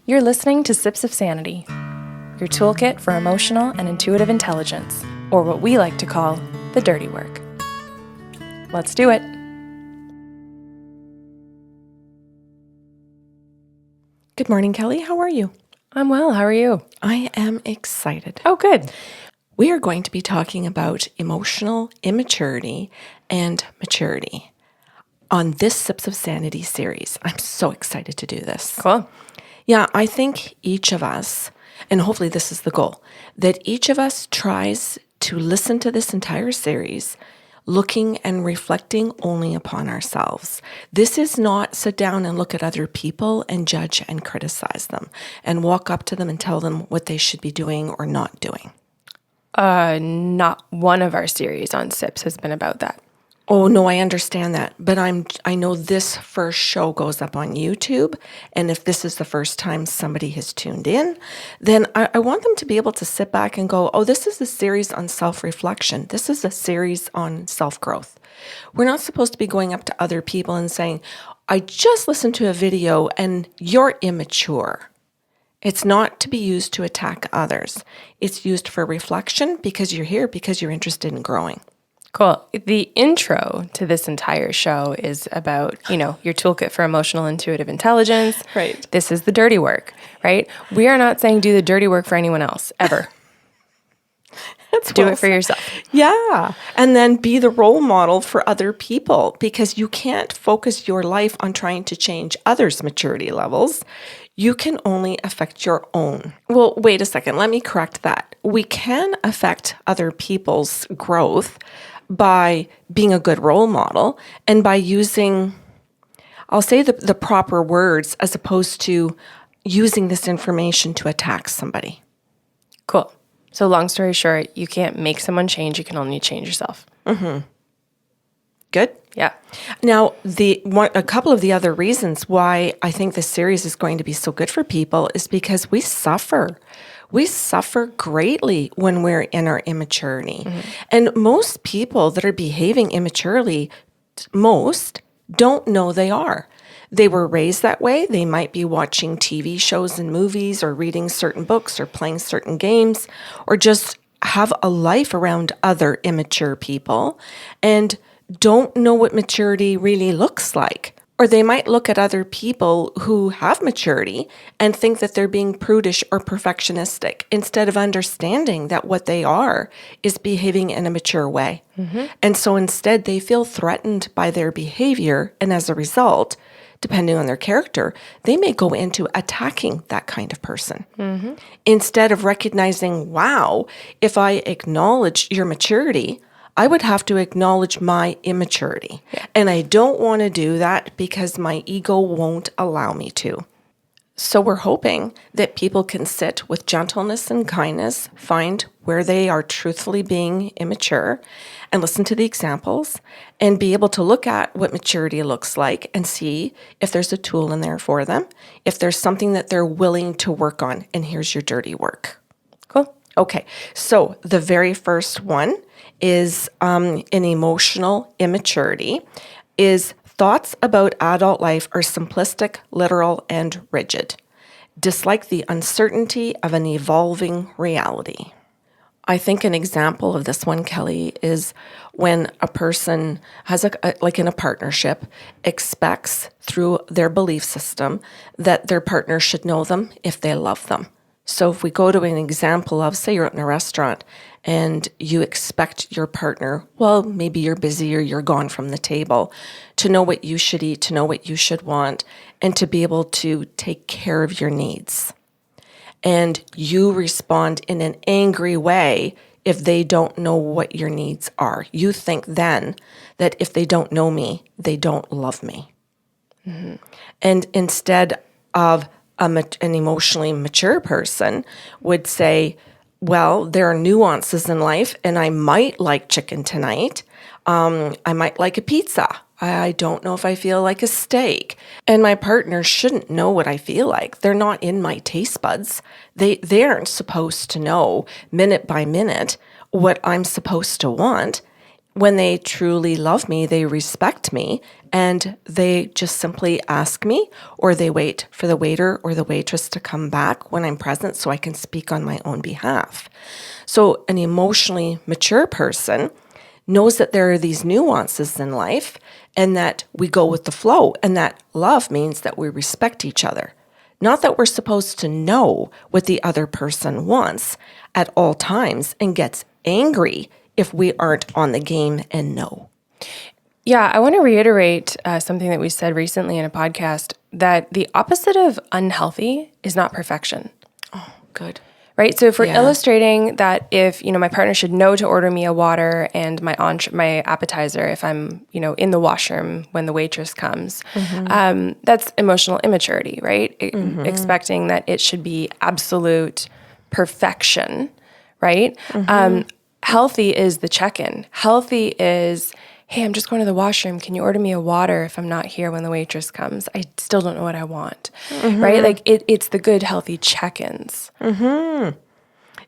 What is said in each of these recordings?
You're listening to Sips of Sanity, your toolkit for emotional and intuitive intelligence, or what we like to call the dirty work. Let's do it. Good morning, Kelly. How are you? I'm well. How are you? I am excited. Oh, good. We are going to be talking about emotional immaturity and maturity on this Sips of Sanity series. I'm so excited to do this. Cool. Yeah, I think each of us, and hopefully this is the goal, that each of us tries to listen to this entire series looking and reflecting only upon ourselves. This is not sit down and look at other people and judge and criticize them and walk up to them and tell them what they should be doing or not doing. Not one of our series on Sips has been about that. Oh, no, I understand that. But I know this first show goes up on YouTube. And if this is the first time somebody has tuned in, then I want them to be able to sit back and go, oh, this is a series on self-reflection. This is a series on self-growth. We're not supposed to be going up to other people and saying, I just listened to a video and you're immature. It's not to be used to attack others. It's used for reflection because you're here, because you're interested in growing. Cool. The intro to this entire show is about, your toolkit for emotional intuitive intelligence. Right. This is the dirty work, right? We are not saying do the dirty work for anyone else, ever. Do it for yourself. Yeah. And then be the role model for other people because you can't focus your life on trying to change others' maturity levels. You can only affect your own. Well, wait a second. Let me correct that. We can affect other people's growth by being a good role model and by using, I'll say the proper words as opposed to using this information to attack somebody. Cool. So long story short, you can't make someone change. You can only change yourself. Mm-hmm. Good? Yeah. Now, a couple of the other reasons why I think this series is going to be so good for people is because we suffer. We suffer greatly when we're in our immaturity. Mm-hmm. And most people that are behaving immaturely, most don't know they are. They were raised that way. They might be watching TV shows and movies or reading certain books or playing certain games or just have a life around other immature people and don't know what maturity really looks like. Or they might look at other people who have maturity and think that they're being prudish or perfectionistic instead of understanding that what they are is behaving in a mature way. Mm-hmm. And so instead they feel threatened by their behavior. And as a result, depending on their character, they may go into attacking that kind of person. Mm-hmm. Instead of recognizing, wow, if I acknowledge your maturity, I would have to acknowledge my immaturity. Yeah. And I don't want to do that because my ego won't allow me to. So we're hoping that people can sit with gentleness and kindness, find where they are truthfully being immature, and listen to the examples, and be able to look at what maturity looks like and see if there's a tool in there for them, if there's something that they're willing to work on, and here's your dirty work. Cool. Okay, so the very first one is an emotional immaturity, is thoughts about adult life are simplistic, literal, and rigid. Dislike the uncertainty of an evolving reality. I think an example of this one, Kelly, is when a person has, like in a partnership, expects through their belief system that their partner should know them if they love them. So if we go to an example of, say you're in a restaurant and you expect your partner, well, maybe you're busy or you're gone from the table, to know what you should eat, to know what you should want, and to be able to take care of your needs. And you respond in an angry way if they don't know what your needs are. You think then that if they don't know me, they don't love me. Mm-hmm. And instead of an emotionally mature person would say, well, there are nuances in life and I might like chicken tonight. I might like a pizza. I don't know if I feel like a steak. And my partner shouldn't know what I feel like. They're not in my taste buds. They aren't supposed to know minute by minute what I'm supposed to want. When they truly love me, they respect me, and they just simply ask me, or they wait for the waiter or the waitress to come back when I'm present so I can speak on my own behalf. So an emotionally mature person knows that there are these nuances in life and that we go with the flow, and that love means that we respect each other. Not that we're supposed to know what the other person wants at all times and gets angry if we aren't on the game and know. Yeah, I want to reiterate something that we said recently in a podcast, that the opposite of unhealthy is not perfection. Oh, good. Right? So if we're illustrating that, if, my partner should know to order me a water and my appetizer if I'm, in the washroom when the waitress comes, that's emotional immaturity, right? Expecting that it should be absolute perfection, right? Healthy is the check-in. Healthy is, hey, I'm just going to the washroom. Can you order me a water if I'm not here when the waitress comes? I still don't know what I want, right? Like it's the good, healthy check-ins.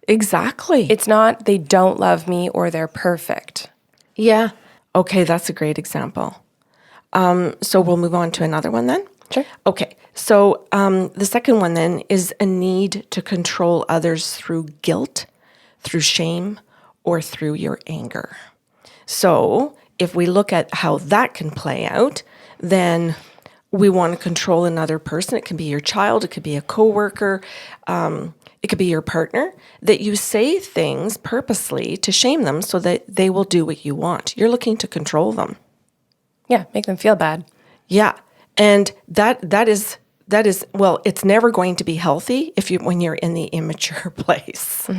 Exactly. It's not they don't love me or they're perfect. Yeah. Okay, that's a great example. So we'll move on to another one then? Sure. Okay, so the second one then is a need to control others through guilt, through shame, or through your anger. So if we look at how that can play out, then we want to control another person. It can be your child, it could be a coworker, it could be your partner, that you say things purposely to shame them so that they will do what you want. You're looking to control them. Yeah, make them feel bad. Yeah. And that is well, it's never going to be healthy when you're in the immature place.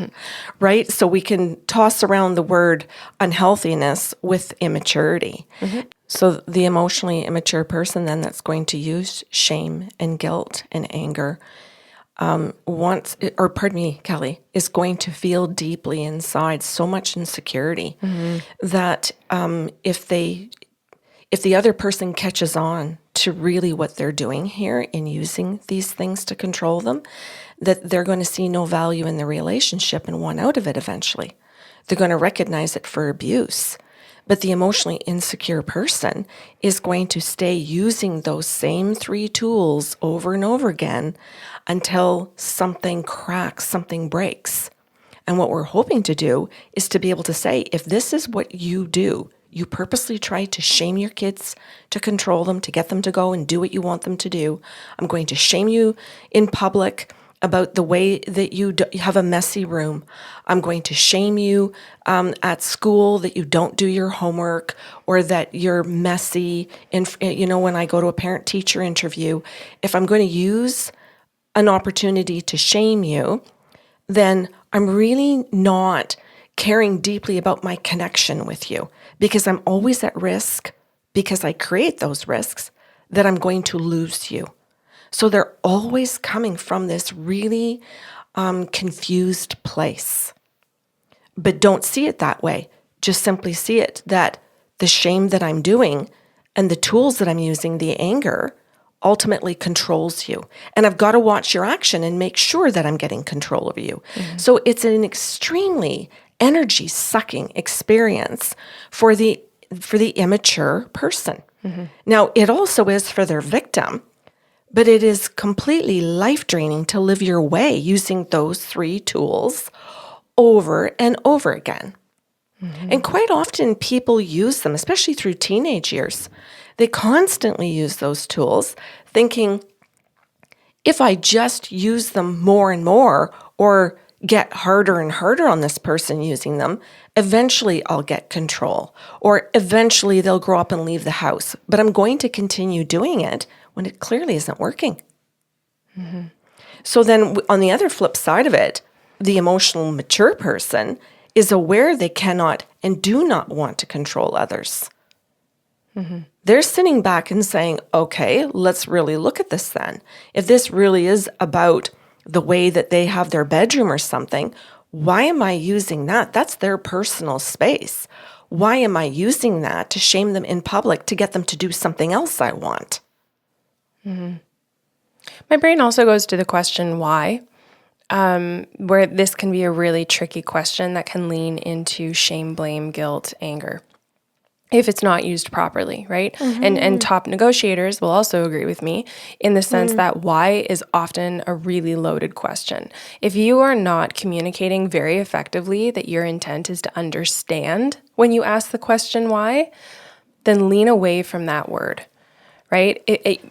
Right? So we can toss around the word unhealthiness with immaturity. So the emotionally immature person then that's going to use shame and guilt and anger Kelly, is going to feel deeply inside so much insecurity that if the other person catches on to really what they're doing here in using these things to control them, that they're going to see no value in the relationship and want out of it eventually. They're going to recognize it for abuse. But the emotionally insecure person is going to stay using those same 3 tools over and over again until something cracks, something breaks. And what we're hoping to do is to be able to say, if this is what you do, you purposely try to shame your kids, to control them, to get them to go and do what you want them to do. I'm going to shame you in public about the way that you have a messy room. I'm going to shame you at school that you don't do your homework or that you're messy. When I go to a parent-teacher interview, if I'm going to use an opportunity to shame you, then I'm really not caring deeply about my connection with you, because I'm always at risk, because I create those risks, that I'm going to lose you. So they're always coming from this really confused place. But don't see it that way. Just simply see it that the shame that I'm doing and the tools that I'm using, the anger, ultimately controls you. And I've got to watch your action and make sure that I'm getting control over you. So it's an extremely energy-sucking experience for the immature person. Now, it also is for their victim, but it is completely life-draining to live your way using those 3 tools over and over again. And quite often people use them, especially through teenage years. They constantly use those tools thinking, if I just use them more and more or get harder and harder on this person using them, eventually I'll get control, or eventually they'll grow up and leave the house. But I'm going to continue doing it when it clearly isn't working. So then on the other flip side of it, the emotional mature person is aware they cannot and do not want to control others. They're sitting back and saying, okay, let's really look at this then. If this really is about the way that they have their bedroom or something, why am I using that? That's their personal space. Why am I using that to shame them in public to get them to do something else I want? My brain also goes to the question why, where this can be a really tricky question that can lean into shame, blame, guilt, anger. if it's not used properly, right? And top negotiators will also agree with me in the sense that why is often a really loaded question. If you are not communicating very effectively that your intent is to understand when you ask the question why, then lean away from that word, right?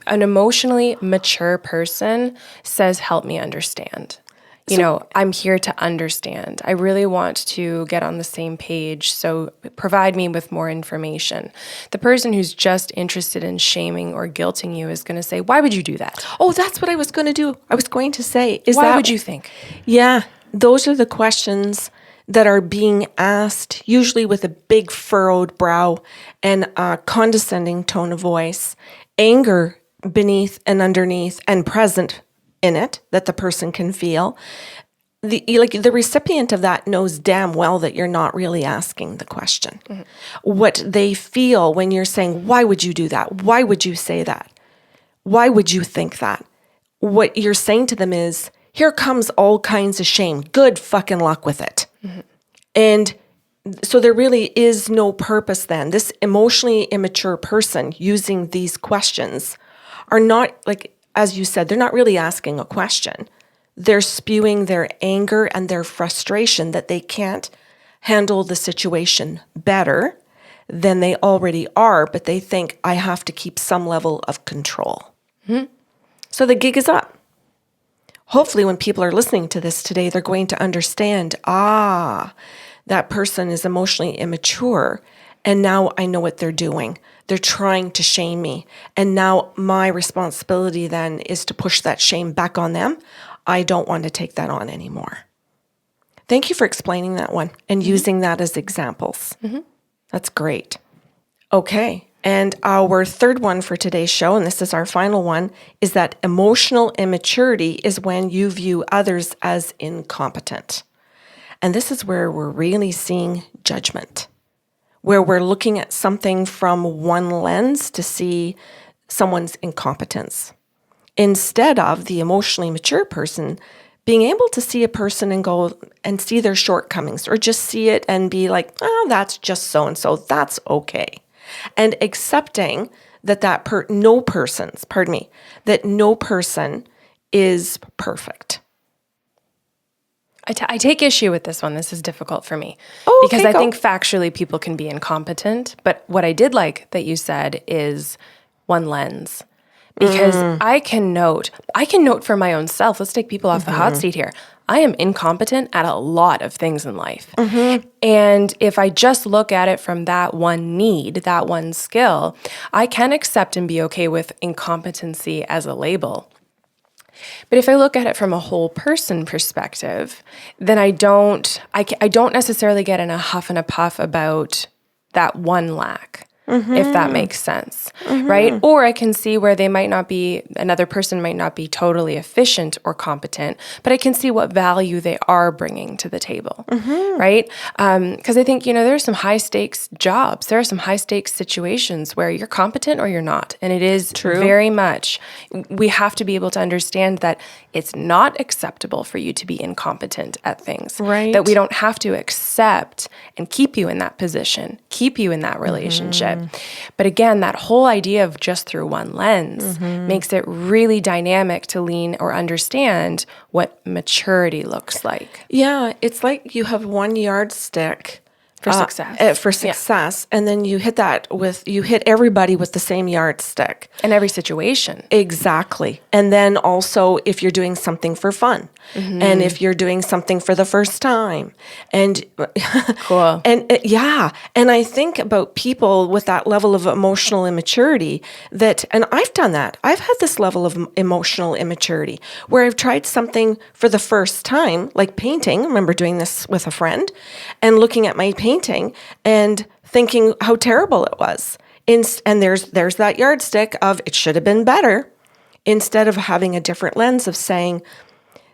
An emotionally mature person says, help me understand. I'm here to understand. I really want to get on the same page, so provide me with more information. The person who's just interested in shaming or guilting you is going to say, why would you do that? Oh, that's what I was going to do. I was going to say, Why would you think? Yeah, those are the questions that are being asked, usually with a big furrowed brow and a condescending tone of voice, anger beneath and underneath and present in it that the person can feel. The recipient of that knows damn well that you're not really asking the question. What they feel when you're saying, why would you do that? Why would you say that? Why would you think that? What you're saying to them is, here comes all kinds of shame. Good fucking luck with it. And so there really is no purpose then. This emotionally immature person using these questions are not, like, as you said, they're not really asking a question. They're spewing their anger and their frustration that they can't handle the situation better than they already are, but they think, I have to keep some level of control. So the gig is up. Hopefully when people are listening to this today, they're going to understand, that person is emotionally immature, and now I know what they're doing. They're trying to shame me. And now my responsibility then is to push that shame back on them. I don't want to take that on anymore. Thank you for explaining that one and using that as examples. That's great. Okay. And our third one for today's show, and this is our final one, is that emotional immaturity is when you view others as incompetent. And this is where we're really seeing judgment, where we're looking at something from one lens to see someone's incompetence, instead of the emotionally mature person being able to see a person and go and see their shortcomings, or just see it and be like, oh, that's just so-and-so, that's okay. And accepting that no person is perfect. I take issue with this one. This is difficult for me. Okay, because I think factually people can be incompetent. But what I did like that you said is one lens. Because I can note for my own self, let's take people off the hot seat here. I am incompetent at a lot of things in life. And if I just look at it from that one need, that one skill, I can accept and be okay with incompetency as a label. But if I look at it from a whole person perspective, then I don't necessarily get in a huff and a puff about that one lack. If that makes sense, right? Or I can see where another person might not be totally efficient or competent, but I can see what value they are bringing to the table, right? Because I think, there are some high stakes jobs. There are some high stakes situations where you're competent or you're not. And it is very much, we have to be able to understand that it's not acceptable for you to be incompetent at things. Right. That we don't have to accept and keep you in that position, keep you in that relationship. But again, that whole idea of just through one lens makes it really dynamic to lean or understand what maturity looks like. Yeah, it's like you have one yardstick for success. And then you hit everybody with the same yardstick. In every situation. Exactly. And then also if you're doing something for fun, and if you're doing something for the first time, and cool. And and I think about people with that level of emotional immaturity and I've done that. I've had this level of emotional immaturity where I've tried something for the first time, like painting. I remember doing this with a friend and looking at my painting and thinking how terrible it was. And there's that yardstick of it should have been better, instead of having a different lens of saying,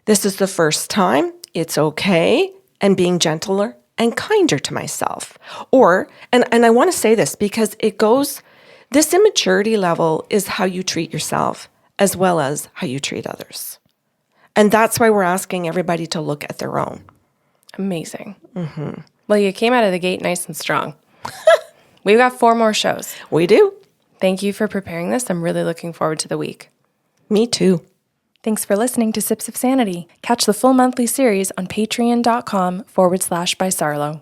this is the first time, it's okay, and being gentler and kinder to myself. And I want to say this because this immaturity level is how you treat yourself as well as how you treat others. And that's why we're asking everybody to look at their own. Amazing. Well, you came out of the gate nice and strong. We've got 4 more shows. We do. Thank you for preparing this. I'm really looking forward to the week. Me too. Thanks for listening to Sips of Sanity. Catch the full monthly series on patreon.com/by Sarlo.